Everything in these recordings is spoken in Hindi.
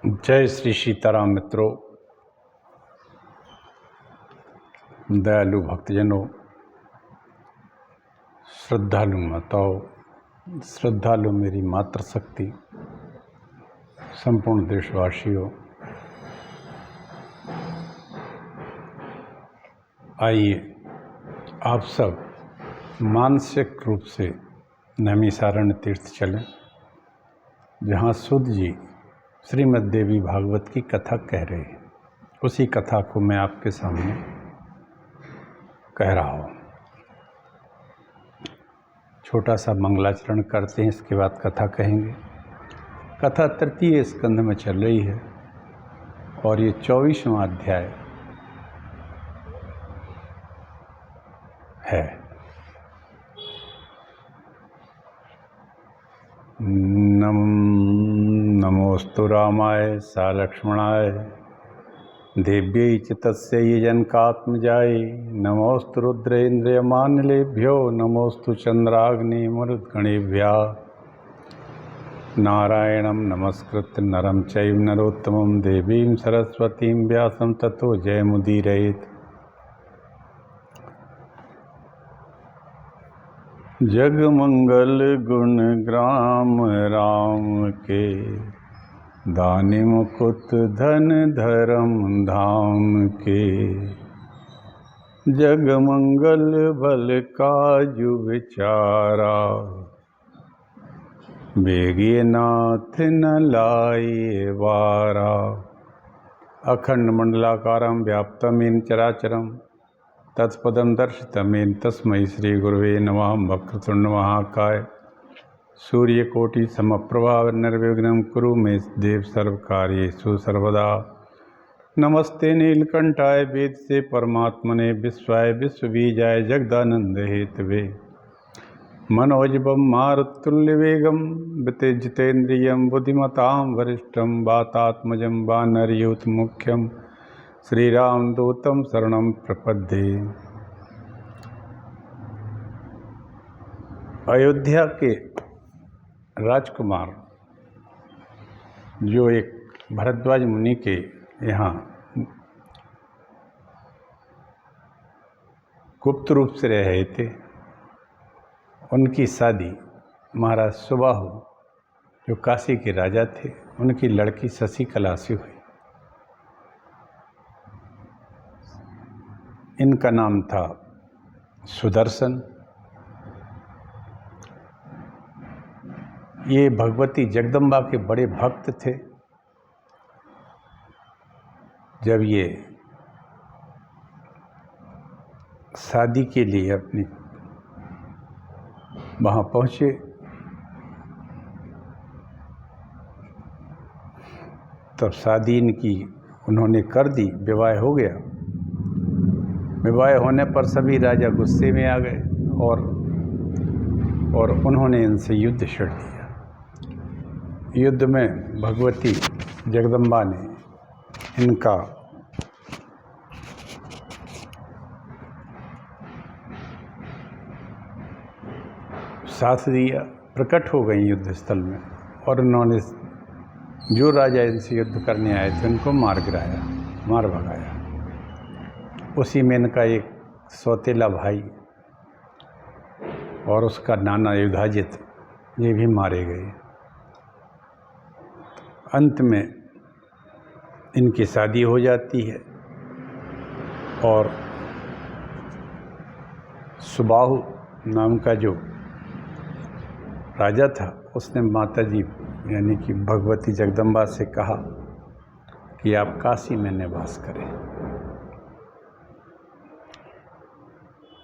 जय श्री सीताराम मित्रों, दयालु भक्तजनों, श्रद्धालु माताओं, श्रद्धालु मेरी मातृशक्ति, संपूर्ण देशवासियों, आइए आप सब मानसिक रूप से नैमिषारण्य तीर्थ चलें, जहाँ सूत जी श्रीमद् देवी भागवत की कथा कह रहे हैं। उसी कथा को मैं आपके सामने कह रहा हूँ। छोटा सा मंगलाचरण करते हैं, इसके बाद कथा कहेंगे। कथा तृतीय स्कंध में चल रही है और ये 24वां अध्याय है। नमोस्तु रामाय सा लक्ष्मणाय देव्यै च तस्यै जनकात्मजायै नमोस्तु रुद्रेन्द्रियमानिलेभ्यो नमोस्तु चन्द्राग्निमरुद्गणेभ्यः नारायणं नमस्कृत्य नरं चैव नरोत्तमं देवीं सरस्वतीं व्यासं ततो जयमुदीरयेत्। जगमंगल गुण ग्राम राम के दानि मुकुट धन धर्म धाम के जगमंगल भल काजु विचारा बेगिए नाथ न लाए वारा। अखंड मंडलाकारं व्याप्तं येन चराचरं तत्पदं दर्शितं येन तस्मै श्री गुरुवे नमः। वक्रतुंड महाकाय सूर्यकोटि समप्रभा निर्विघ्नं कुरु मे देव सर्वकार्येषु सर्वदा। नमस्ते नीलकंठाय वेद से परमात्मने विश्वाय विश्वबीजाय जगदानंद हेतवे मनोजवं मारुतुल्यवेगं वितेजितेन्द्रियं बुद्धिमतां वरिष्ठं वातात्मजं वानरयूथ मुख्यं श्रीरामदूतं शरणं प्रपद्ये। अयोध्या के राजकुमार जो एक भरद्वाज मुनि के यहाँ गुप्त रूप से रह रहे थे, उनकी शादी महाराज सुबाहु जो काशी के राजा थे, उनकी लड़की शशिकला से हुई। इनका नाम था सुदर्शन। ये भगवती जगदम्बा के बड़े भक्त थे। जब ये शादी के लिए अपनी वहाँ पहुँचे तब शादी इनकी उन्होंने कर दी, विवाह हो गया। विवाह होने पर सभी राजा गुस्से में आ गए और उन्होंने इनसे युद्ध छेड़ दिया। युद्ध में भगवती जगदम्बा ने इनका साथ दिया, प्रकट हो गई युद्ध स्थल में, और उन्होंने जो राजा इनसे युद्ध करने आए थे उनको मार गिराया, मार भगाया। उसी में इनका एक सौतेला भाई और उसका नाना युधाजित, ये भी मारे गए। अंत में इनकी शादी हो जाती है और सुबाहु नाम का जो राजा था, उसने माता जी यानी कि भगवती जगदम्बा से कहा कि आप काशी में निवास करें।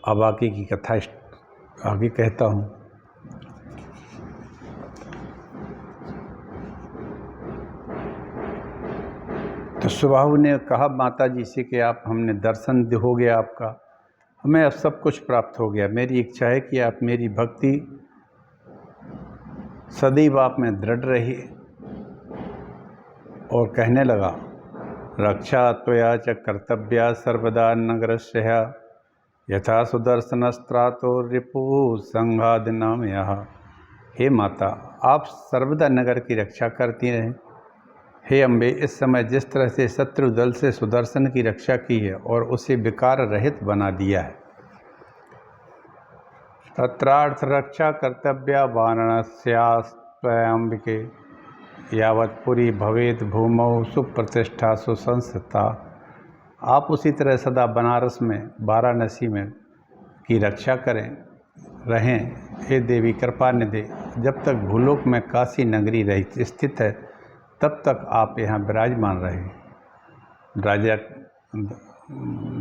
अब आगे की कथा आगे कहता हूँ। तो सुबाहु ने कहा माता जी से कि आप, हमने दर्शन हो गया आपका, हमें अब सब कुछ प्राप्त हो गया। मेरी इच्छा है कि आप मेरी भक्ति सदैव आप में दृढ़ रही। और कहने लगा, रक्षा त्वया च कर्तव्या सर्वदा नगरस्य यथा सुदर्शनस्त्रातो रिपु संघाद नाम यह। हे माता, आप सर्वदा नगर की रक्षा करती रहें, हे अम्बे, इस समय जिस तरह से शत्रु दल से सुदर्शन की रक्षा की है और उसे विकार रहित बना दिया है, तत्रार्थ रक्षा कर्तव्या वाराणस्यास्त्वयंबिके यावत् पुरी भवेद भूमौ सुप्रतिष्ठा सुसंस्था। आप उसी तरह सदा बनारस में, वाराणसी में की रक्षा रहें। हे देवी, कृपा निधि, जब तक भूलोक में काशी नगरी रही स्थित है तब तक आप यहाँ विराजमान रहे। राजा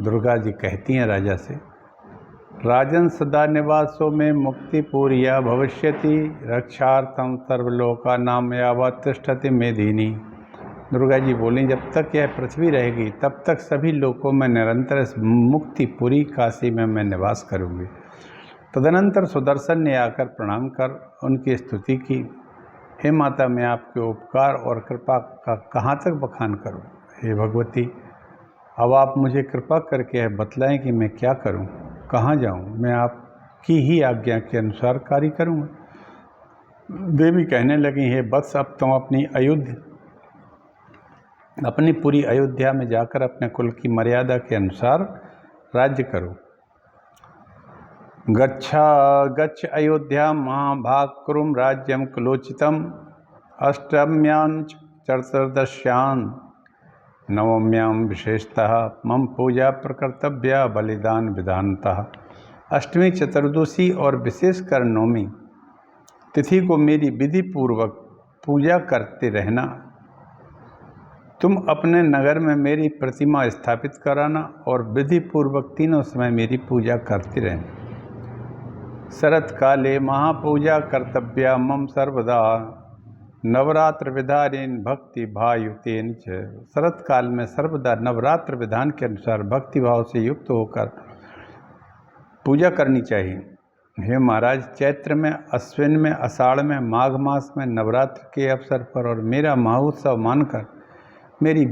दुर्गा जी कहती हैं राजा से, राजन सदा निवासों में मुक्ति पूर्या भविष्यति रक्षार्थम सर्वलोका नाम यावत् तिष्ठति मेदिनी। दुर्गा जी बोली, जब तक यह पृथ्वी रहेगी तब तक सभी लोकों में निरंतर इस मुक्तिपुरी काशी में मैं निवास करूंगी। तदनंतर सुदर्शन ने आकर प्रणाम कर उनकी स्तुति की। हे माता, मैं आपके उपकार और कृपा का कहाँ तक बखान करूं? हे भगवती, अब आप मुझे कृपा करके यह बतलाएं कि मैं क्या करूं, कहाँ जाऊं? मैं आपकी ही आज्ञा के अनुसार कार्य करूंगा। देवी कहने लगी, हे वत्स, अब तुम अपनी पूरी अयोध्या में जाकर अपने कुल की मर्यादा के अनुसार राज्य करो। गच्छ अयोध्या महाभाग कुरुम राज्यम कुलोचितम अष्टम्यांच चतुर्दश्यां नवम्यां विशेषतः मम पूजा प्रकर्तव्या बलिदान विधानतः। अष्टमी, चतुर्दशी और विशेषकर नवमी तिथि को मेरी विधि पूर्वक पूजा करते रहना। तुम अपने नगर में मेरी प्रतिमा स्थापित कराना और विधि पूर्वक तीनों समय मेरी पूजा करते रहना। शरत काले महापूजा कर्तव्या मम सर्वदा नवरात्र विधानेन भक्ति भायुतेन च। शरत काल में सर्वदा नवरात्र विधान के अनुसार भक्ति भाव से युक्त होकर पूजा करनी चाहिए। हे महाराज, चैत्र में, अश्विन में, आषाढ़ में, माघ मास में नवरात्र के अवसर पर और मेरा महोत्सव मानकर मेरी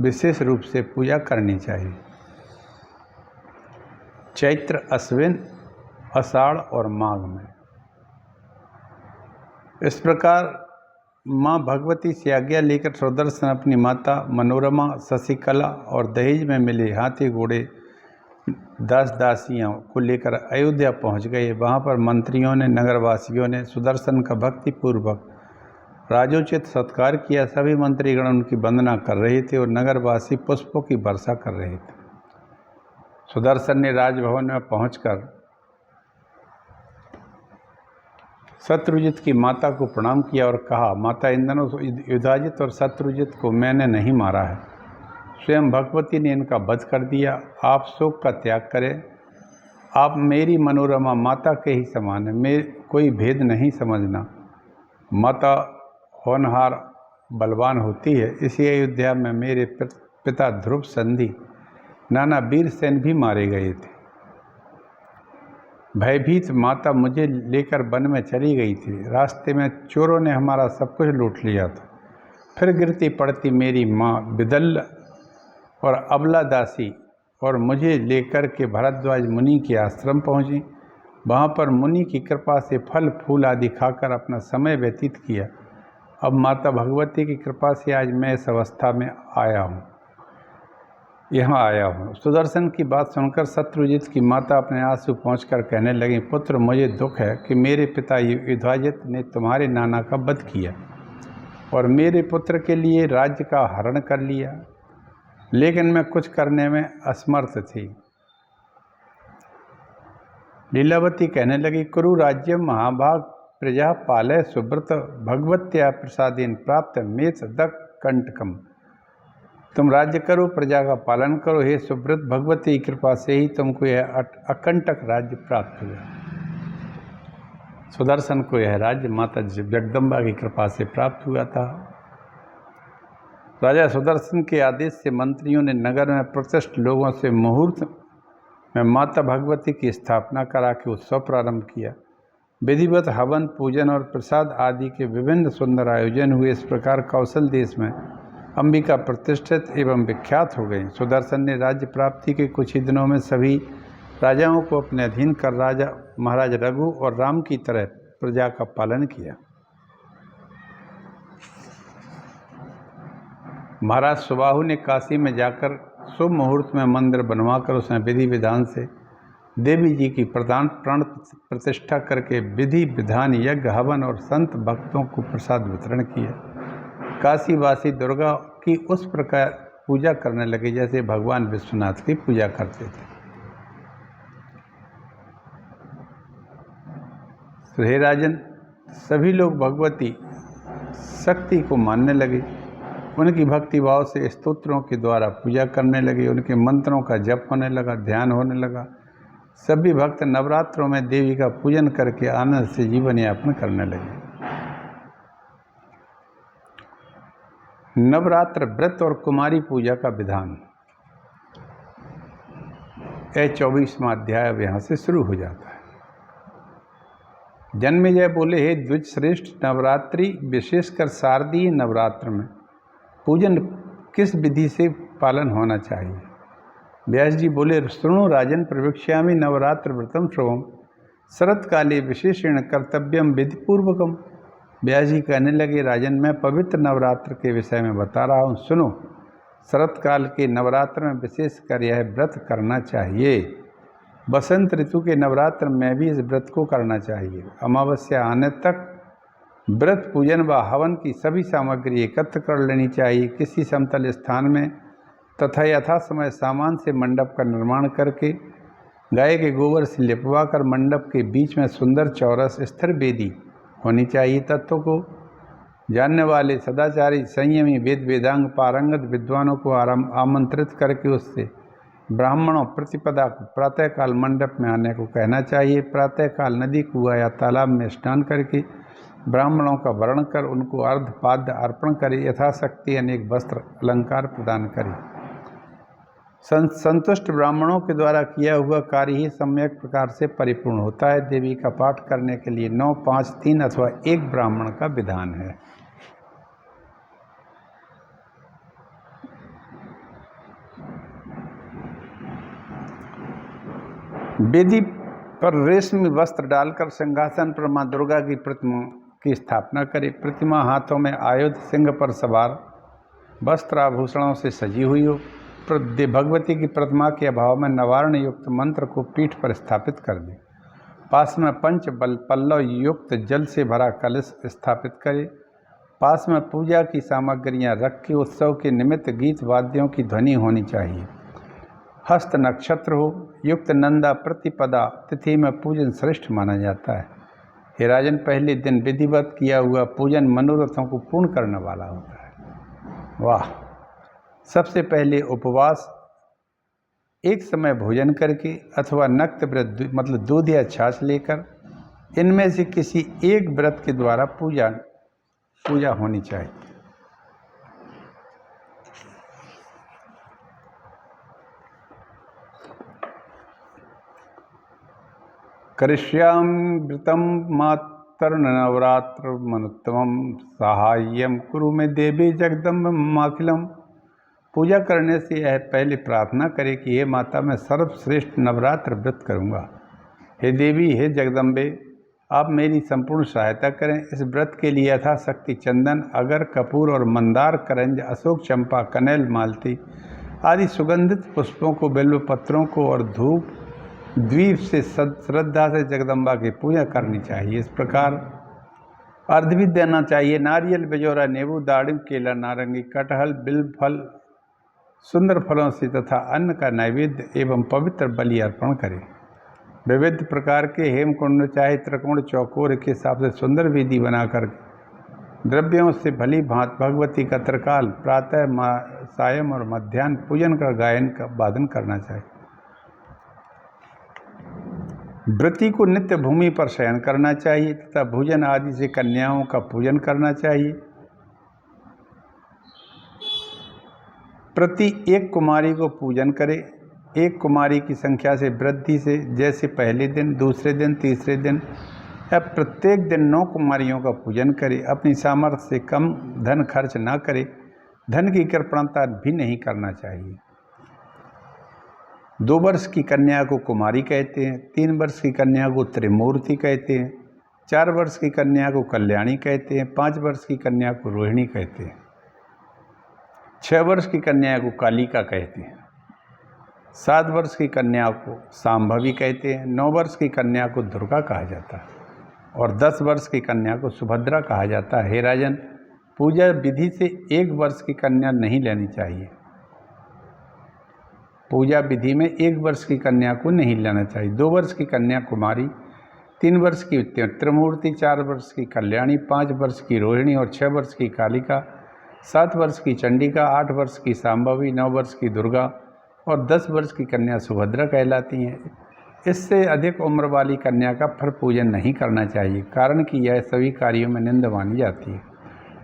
विशेष रूप से पूजा करनी चाहिए। चैत्र, अश्विन, आषाढ़ और माघ में। इस प्रकार माँ भगवती से आज्ञा लेकर सुदर्शन अपनी माता मनोरमा, शशिकला और दहेज में मिले हाथी घोड़े दास दासियों को लेकर अयोध्या पहुँच गए। वहाँ पर मंत्रियों ने, नगरवासियों ने सुदर्शन का भक्तिपूर्वक राजोचित सत्कार किया। सभी मंत्रीगण उनकी वंदना कर रहे थे और नगरवासी पुष्पों की वर्षा कर रहे थे। सुदर्शन ने राजभवन में पहुंचकर शत्रुजित की माता को प्रणाम किया और कहा, माता, इन दोनों युधाजित और शत्रुजित को मैंने नहीं मारा है, स्वयं भगवती ने इनका वध कर दिया। आप शोक का त्याग करें। आप मेरी मनोरमा माता के ही समान है, कोई भेद नहीं समझना। माता होनहार बलवान होती है। इसी अयोध्या में मेरे पिता ध्रुव संधि, नाना वीरसेन भी मारे गए थे। भयभीत माता मुझे लेकर वन में चली गई थी। रास्ते में चोरों ने हमारा सब कुछ लूट लिया था। फिर गिरती पड़ती मेरी माँ विदल्ल और अबला दासी और मुझे लेकर के भरद्वाज मुनि के आश्रम पहुँची। वहाँ पर मुनि की कृपा से फल फूल आदि खाकर अपना समय व्यतीत किया। अब माता भगवती की कृपा से आज मैं इस अवस्था में यहाँ आया हूँ। सुदर्शन की बात सुनकर शत्रुजित की माता अपने आंसू पहुँचकर कहने लगी, पुत्र, मुझे दुख है कि मेरे पिता युधाजित ने तुम्हारे नाना का वध किया और मेरे पुत्र के लिए राज्य का हरण कर लिया, लेकिन मैं कुछ करने में असमर्थ थी। लीलावती कहने लगी, कुरु राज्य महाभाग प्रजा पालय सुब्रत भगवत्या प्रसादेन प्राप्त मेथ दक कंटकम। तुम राज्य करो, प्रजा का पालन करो। हे सुब्रत, भगवती की कृपा से ही तुमको यह अकंटक राज्य प्राप्त हुआ। सुदर्शन को यह राज्य माता जगदम्बा की कृपा से प्राप्त हुआ था। राजा सुदर्शन के आदेश से मंत्रियों ने नगर में प्रतिष्ठित लोगों से मुहूर्त में माता भगवती की स्थापना करा के उत्सव प्रारंभ किया। विधिवत हवन, पूजन और प्रसाद आदि के विभिन्न सुंदर आयोजन हुए। इस प्रकार कौशल देश में अंबिका प्रतिष्ठित एवं विख्यात हो गई। सुदर्शन ने राज्य प्राप्ति के कुछ ही दिनों में सभी राजाओं को अपने अधीन कर महाराज रघु और राम की तरह प्रजा का पालन किया। महाराज सुबाहु ने काशी में जाकर शुभ मुहूर्त में मंदिर बनवाकर उसमें विधि विधान से देवी जी की प्राण प्रतिष्ठा करके विधि विधान यज्ञ हवन और संत भक्तों को प्रसाद वितरण किया। काशीवासी दुर्गा की उस प्रकार पूजा करने लगे जैसे भगवान विश्वनाथ की पूजा करते थे। हे राजन, सभी लोग भगवती शक्ति को मानने लगे, उनकी भक्ति भाव से स्तोत्रों के द्वारा पूजा करने लगे, उनके मंत्रों का जप होने लगा, ध्यान होने लगा। सभी भक्त नवरात्रों में देवी का पूजन करके आनंद से जीवन यापन करने लगे। नवरात्र व्रत और कुमारी पूजा का विधान, यह 24वां अध्याय अब यहाँ से शुरू हो जाता है। जन्मेजय बोले, हे द्विज श्रेष्ठ, नवरात्रि विशेषकर शारदीय नवरात्र में पूजन किस विधि से पालन होना चाहिए? व्यास जी बोले, सुनो राजन, प्रवक्ष्यामि नवरात्र व्रतम श्रवम शरत्काले विशेषण कर्तव्यम विधिपूर्वकम। व्यास जी कहने लगे, राजन, मैं पवित्र नवरात्र के विषय में बता रहा हूँ, सुनो। शरतकाल के नवरात्र में विशेषकर यह व्रत करना चाहिए। बसंत ऋतु के नवरात्र में भी इस व्रत को करना चाहिए। अमावस्या आने तक व्रत पूजन व हवन की सभी सामग्री एकत्र कर लेनी चाहिए। किसी समतल स्थान में तथा यथा समय सामान से मंडप का निर्माण करके गाय के गोबर से लिपवा कर मंडप के बीच में सुंदर चौरस स्थिर वेदी होनी चाहिए। तत्व को जानने वाले सदाचारी संयमी वेद वेदांग पारंगत विद्वानों को आमंत्रित करके उससे ब्राह्मणों प्रतिपदा को प्रातःकाल मंडप में आने को कहना चाहिए। प्रातःकाल नदी, कुआं या तालाब में स्नान करके ब्राह्मणों का वर्ण कर उनको अर्घपाद्य अर्पण करे, यथाशक्ति अनेक वस्त्र अलंकार प्रदान करे। संतुष्ट ब्राह्मणों के द्वारा किया हुआ कार्य ही सम्यक प्रकार से परिपूर्ण होता है। देवी का पाठ करने के लिए 9, 5, 3 अथवा 1 ब्राह्मण का विधान है। वेदी पर रेशमी वस्त्र डालकर सिंहासन पर मां दुर्गा की प्रतिमा की स्थापना करे। प्रतिमा हाथों में आयुध, सिंह पर सवार, वस्त्र आभूषणों से सजी हुई हो। भगवती की प्रतिमा के अभाव में नवार्ण युक्त मंत्र को पीठ पर स्थापित कर दे। पास में पंच पल्लव युक्त जल से भरा कलश स्थापित करे। पास में पूजा की सामग्रियां रख के उत्सव के निमित्त गीत वाद्यों की ध्वनि होनी चाहिए। हस्त नक्षत्र हो युक्त नंदा प्रतिपदा तिथि में पूजन श्रेष्ठ माना जाता है। हे राजन, पहले दिन विधिवत किया हुआ पूजन मनोरथों को पूर्ण करने वाला होता है। वाह! सबसे पहले उपवास, एक समय भोजन करके अथवा नक्त व्रत मतलब दूध या छाछ लेकर, इनमें से किसी एक व्रत के द्वारा पूजा होनी चाहिए। करिष्यामि व्रतं मातर्नवरात्र मनुत्तमं साहाय्यं कुरु मे देवी जगदम्ब माखिलम। पूजा करने से यह पहले प्रार्थना करें कि हे माता, मैं सर्वश्रेष्ठ नवरात्र व्रत करूँगा। हे देवी, हे जगदम्बे, आप मेरी संपूर्ण सहायता करें। इस व्रत के लिए यथाशक्ति चंदन, अगर, कपूर और मंदार, करंज, अशोक, चंपा, कनेल, मालती आदि सुगंधित पुष्पों को, बिल्व पत्रों को और धूप द्वीप से श्रद्धा से जगदम्बा की पूजा करनी चाहिए। इस प्रकार अर्घ भी देना चाहिए। नारियल, बिजौरा, नींबू, दाड़िम, केला, नारंगी, कटहल, बिल्व फल, सुंदर फलों से तथा अन्न का नैवेद्य एवं पवित्र बलि अर्पण करें। विविध प्रकार के हेमकुंड, चाहे त्रिकोण चौकोर के हिसाब से सुंदर वेदी बनाकर द्रव्यों से भली भांत भगवती का त्रिकाल प्रातः, सायं और मध्याह्न पूजन कर गायन का वादन करना चाहिए। व्रती को नित्य भूमि पर शयन करना चाहिए तथा भोजन आदि से कन्याओं का पूजन करना चाहिए। प्रति एक कुमारी को पूजन करे। एक कुमारी की संख्या से वृद्धि से, जैसे पहले दिन, दूसरे दिन, तीसरे दिन या प्रत्येक दिन 9 कुमारियों का पूजन करे। अपनी सामर्थ्य से कम धन खर्च ना करे। धन की कृपणता भी नहीं करना चाहिए। 2 वर्ष की कन्या को कुमारी कहते हैं, 3 वर्ष की कन्या को त्रिमूर्ति कहते हैं, 4 वर्ष की कन्या को कल्याणी कहते हैं, 5 वर्ष की कन्या को रोहिणी कहते हैं। 6 वर्ष की कन्या को कालिका कहते हैं, 7 वर्ष की कन्या को सांभवी कहते हैं, 9 वर्ष की कन्या को दुर्गा कहा जाता है और 10 वर्ष की कन्या को सुभद्रा कहा जाता है। हे राजन, पूजा विधि से 1 वर्ष की कन्या नहीं लेनी चाहिए। पूजा विधि में 1 वर्ष की कन्या को नहीं लेना चाहिए। 2 वर्ष की कन्या कुमारी, 3 वर्ष की त्रिमूर्ति, 4 वर्ष की कल्याणी, 5 वर्ष की रोहिणी और 6 वर्ष की कालिका, 7 वर्ष की चंडिका, 8 वर्ष की सांभवी, 9 वर्ष की दुर्गा और 10 वर्ष की कन्या सुभद्रा कहलाती हैं। इससे अधिक उम्र वाली कन्या का फिर पूजन नहीं करना चाहिए, कारण कि यह सभी कार्यों में निंदा मानी जाती है।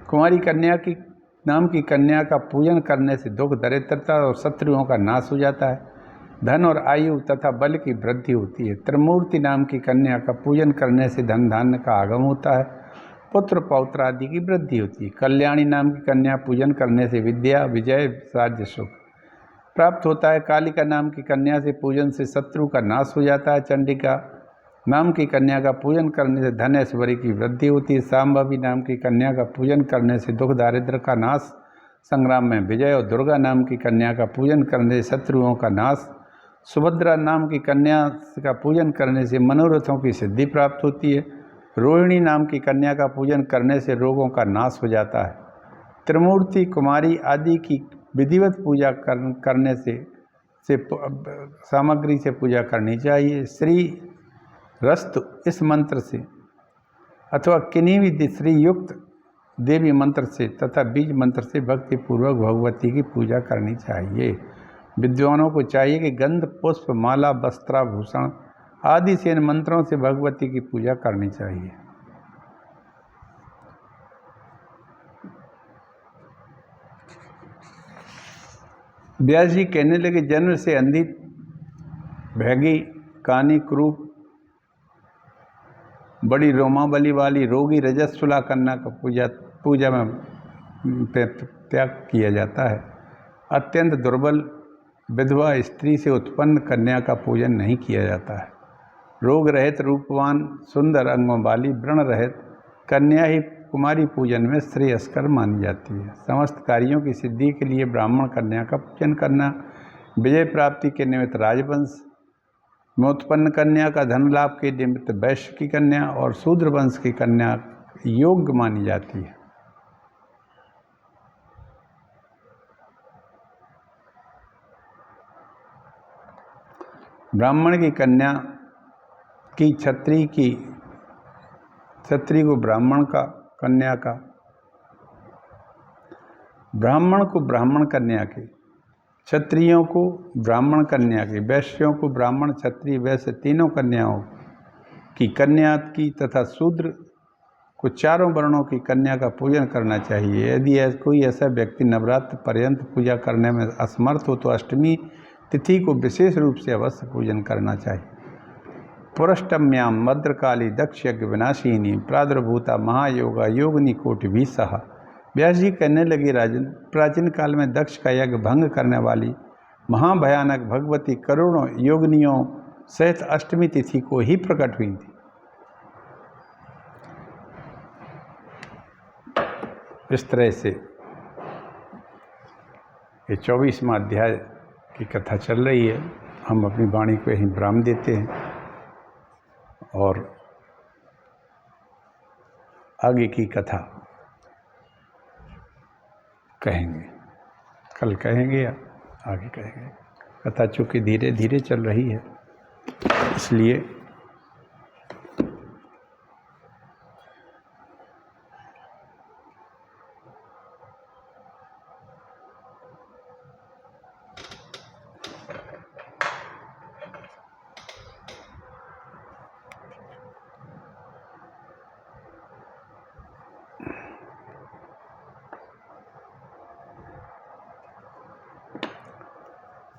कुमारी कन्या की नाम की कन्या का पूजन करने से दुख, दरिद्रता और शत्रुओं का नाश हो जाता है, धन और आयु तथा बल की वृद्धि होती है। त्रिमूर्ति नाम की कन्या का पूजन करने से धन धान्य का आगम होता है, पुत्र पौत्र आदि की वृद्धि होती है। कल्याणी नाम की कन्या पूजन करने से विद्या, विजय, राज्य, सुख प्राप्त होता है। कालिका नाम की कन्या से पूजन से शत्रु का नाश हो जाता है। चंडिका नाम की कन्या का पूजन करने से धन ऐश्वर्य की वृद्धि होती है। सांभवी नाम की कन्या का पूजन करने से दुख दारिद्र्य का नाश, संग्राम में विजय और दुर्गा नाम की कन्या का पूजन करने से शत्रुओं का नाश। सुभद्रा नाम की कन्या का पूजन करने से मनोरथों की सिद्धि प्राप्त होती है। रोहिणी नाम की कन्या का पूजन करने से रोगों का नाश हो जाता है। त्रिमूर्ति, कुमारी आदि की विधिवत पूजा करने से सामग्री से पूजा करनी चाहिए। श्री रस्तु इस मंत्र से अथवा किन्हीं भी श्री युक्त देवी मंत्र से तथा बीज मंत्र से भक्ति पूर्वक भगवती की पूजा करनी चाहिए। विद्वानों को चाहिए कि गंध, पुष्प, माला, वस्त्राभूषण आदि से इन मंत्रों से भगवती की पूजा करनी चाहिए। व्यास जी कहने लगे, जन्म से अंधी, भैगी, कानी, क्रूप, बड़ी रोमावली वाली, रोगी, रजस्वला कन्या का पूजा में त्याग किया जाता है। अत्यंत दुर्बल विधवा स्त्री से उत्पन्न कन्या का पूजन नहीं किया जाता है। रोग रहित, रूपवान, सुंदर अंगों वाली, व्रण रहित कन्या ही कुमारी पूजन में श्रेयस्कर मानी जाती है। समस्त कार्यों की सिद्धि के लिए ब्राह्मण कन्या का पूजन करना, विजय प्राप्ति के निमित्त राजवंश में उत्पन्न कन्या का, धन लाभ के निमित्त वैश्य की कन्या और शूद्र वंश की कन्या योग्य मानी जाती है। ब्राह्मण की कन्या की क्षत्रिय को ब्राह्मण का कन्या का, ब्राह्मण को ब्राह्मण कन्या के, क्षत्रियों को ब्राह्मण कन्या के, वैश्यों को ब्राह्मण, क्षत्रिय, वैश्य तीनों कन्याओं की कन्या की तथा शूद्र को चारों वर्णों की कन्या का पूजन करना चाहिए। यदि कोई ऐसा व्यक्ति नवरात्र पर्यंत पूजा करने में असमर्थ हो तो अष्टमी तिथि को विशेष रूप से अवश्य पूजन करना चाहिए। पुरष्टम्याम भद्रकाली दक्ष यज्ञ विनाशिनी प्रादुर्भूता महायोगा योगिनी कोटि भी सहा। व्यास जी कहने लगे, राजन, प्राचीन काल में दक्ष का यज्ञ भंग करने वाली महाभयानक भगवती करोड़ों योगिनियों सहित अष्टमी तिथि को ही प्रकट हुई थी। इस तरह से ये 24वां अध्याय की कथा चल रही है। हम अपनी वाणी को यहीं विराम देते हैं और आगे की कथा कहेंगे, कल कहेंगे या आगे कहेंगे। कथा चूँकि धीरे धीरे चल रही है, इसलिए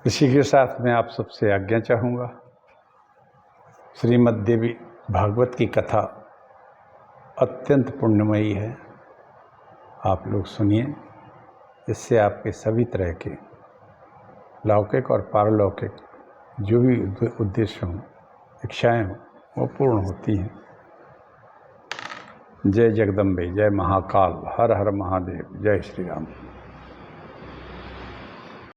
इसी के साथ मैं आप सबसे आज्ञा चाहूँगा। श्रीमद् देवी भागवत की कथा अत्यंत पुण्यमयी है, आप लोग सुनिए। इससे आपके सभी तरह के लौकिक और पारलौकिक जो भी उद्देश्य हों, इच्छाएँ हों, वो पूर्ण होती हैं। जय जगदम्बे, जय महाकाल, हर हर महादेव, जय श्री राम।